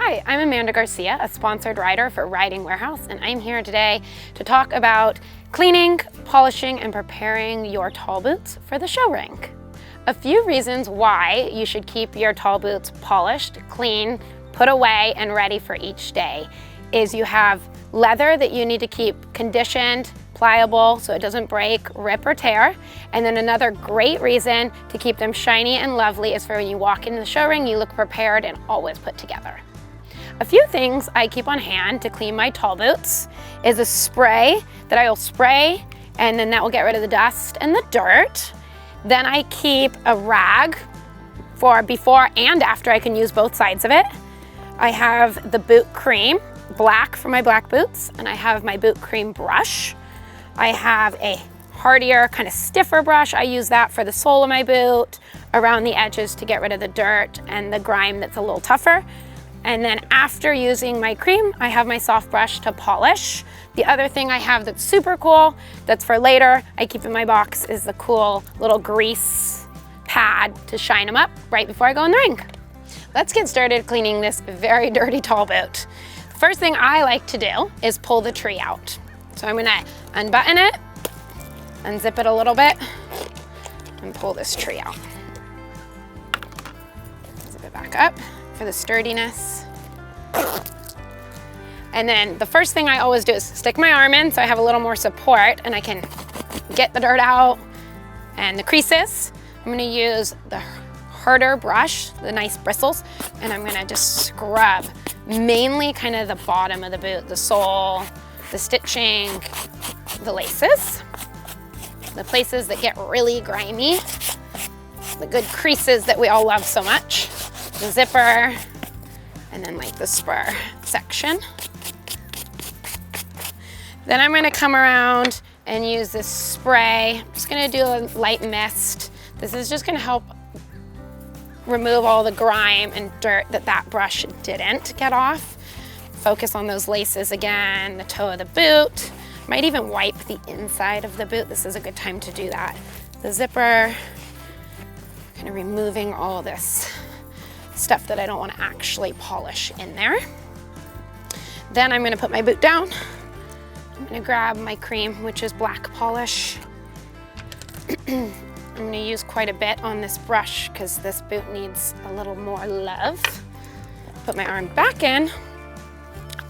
Hi, I'm Amanda Garcia, a sponsored rider for Riding Warehouse, and I'm here today to talk about cleaning, polishing, and preparing your tall boots for the show ring. A few reasons why you should keep your tall boots polished, clean, put away, and ready for each day is you have leather that you need to keep conditioned, pliable, so it doesn't break, rip, or tear. And then another great reason to keep them shiny and lovely is for when you walk into the show ring, you look prepared and always put together. A few things I keep on hand to clean my tall boots is a spray that I will spray, and then that will get rid of the dust and the dirt. Then I keep a rag for before and after. I can use both sides of it. I have the boot cream, black for my black boots, and I have my boot cream brush. I have a hardier, kind of stiffer brush. I use that for the sole of my boot, around the edges to get rid of the dirt and the grime that's a little tougher. And then after using my cream, I have my soft brush to polish. The other thing I have that's super cool, that's for later, I keep in my box, is the cool little grease pad to shine them up right before I go in the ring. Let's get started cleaning this very dirty tall boot. The first thing I like to do is pull the tree out. So I'm gonna unbutton it, unzip it a little bit, and pull this tree out. Zip it back up for the sturdiness. And then the first thing I always do is stick my arm in so I have a little more support and I can get the dirt out and the creases. I'm gonna use the harder brush, the nice bristles, and I'm gonna just scrub mainly kind of the bottom of the boot, the sole, the stitching, the laces, the places that get really grimy, the good creases that we all love so much, the zipper, and then like the spur section. Then I'm gonna come around and use this spray. I'm just gonna do a light mist. This is just gonna help remove all the grime and dirt that brush didn't get off. Focus on those laces again, the toe of the boot. Might even wipe the inside of the boot. This is a good time to do that. The zipper, kind of removing all this stuff that I don't want to actually polish in there. Then I'm going to put my boot down. I'm going to grab my cream, which is black polish. I'm going to use quite a bit on this brush because this boot needs a little more love. Put my arm back in.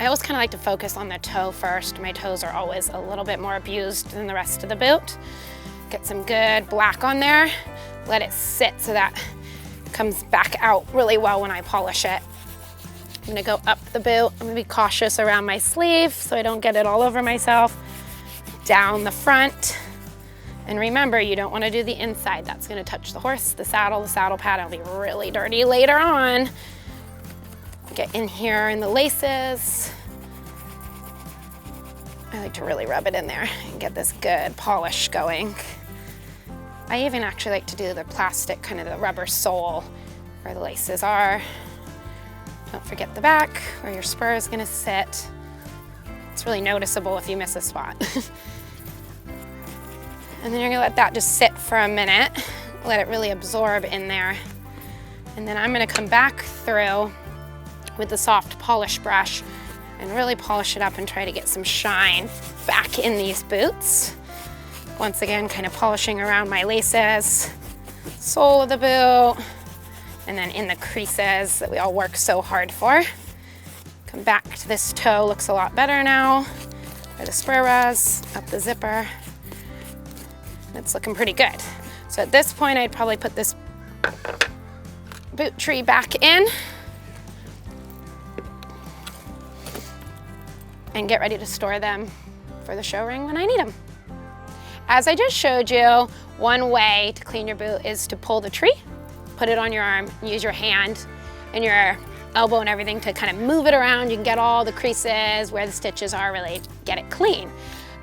I always kind of like to focus on the toe first. My toes are always a little bit more abused than the rest of the boot. Get some good black on there. Let it sit so that it comes back out really well when I polish it. I'm gonna go up the boot. I'm gonna be cautious around my sleeve so I don't get it all over myself. Down the front. And remember, you don't wanna do the inside. That's gonna touch the horse, the saddle pad. It'll be really dirty later on. Get in here in the laces. I like to really rub it in there and get this good polish going. I even actually like to do the plastic, kind of the rubber sole where the laces are. Don't forget the back where your spur is gonna sit. It's really noticeable if you miss a spot. And then you're gonna let that just sit for a minute, let it really absorb in there. And then I'm gonna come back through with the soft polish brush and really polish it up and try to get some shine back in these boots. Once again, kind of polishing around my laces, sole of the boot, and then in the creases that we all work so hard for. Come back to this toe, looks a lot better now. Where the spur was, up the zipper. It's looking pretty good. So at this point, I'd probably put this boot tree back in and get ready to store them for the show ring when I need them. As I just showed you, one way to clean your boot is to pull the tree, put it on your arm, use your hand and your elbow and everything to kind of move it around. You can get all the creases, where the stitches are, really get it clean.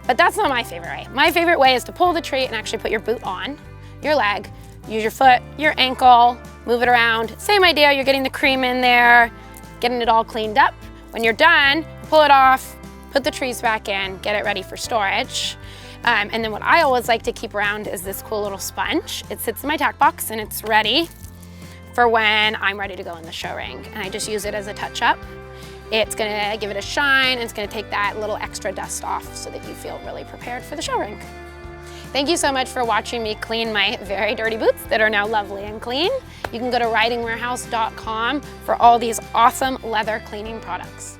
But that's not my favorite way. My favorite way is to pull the tree and actually put your boot on your leg, use your foot, your ankle, move it around. Same idea, you're getting the cream in there, getting it all cleaned up. When you're done, pull it off, put the trees back in, get it ready for storage. And then what I always like to keep around is this cool little sponge. It sits in my tack box and it's ready for when I'm ready to go in the show ring. And I just use it as a touch-up It's gonna give it a shine, and it's gonna take that little extra dust off so that you feel really prepared for the show rink. Thank you so much for watching me clean my very dirty boots that are now lovely and clean. You can go to ridingwarehouse.com for all these awesome leather cleaning products.